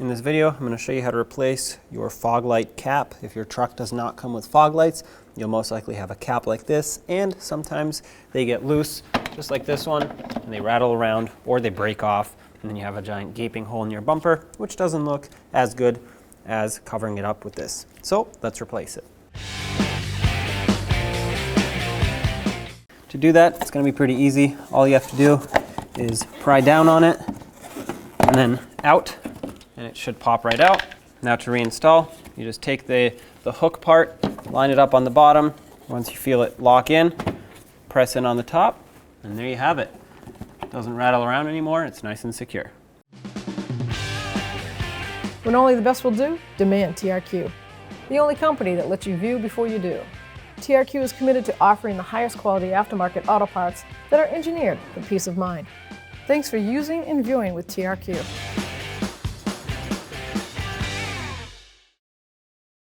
In this video, I'm going to show you how to replace your fog light cap. If your truck does not come with fog lights, you'll most likely have a cap like this, and sometimes they get loose, just like this one, and they rattle around or they break off, and then you have a giant gaping hole in your bumper, which doesn't look as good as covering it up with this. So let's replace it. To do that, it's going to be pretty easy. All you have to do is pry down on it and then out, and it should pop right out. Now to reinstall, you just take the hook part, line it up on the bottom. Once you feel it lock in, press in on the top, and there you have it. It doesn't rattle around anymore, it's nice and secure. When only the best will do, demand TRQ. The only company that lets you view before you do. TRQ is committed to offering the highest quality aftermarket auto parts that are engineered for peace of mind. Thanks for using and viewing with TRQ.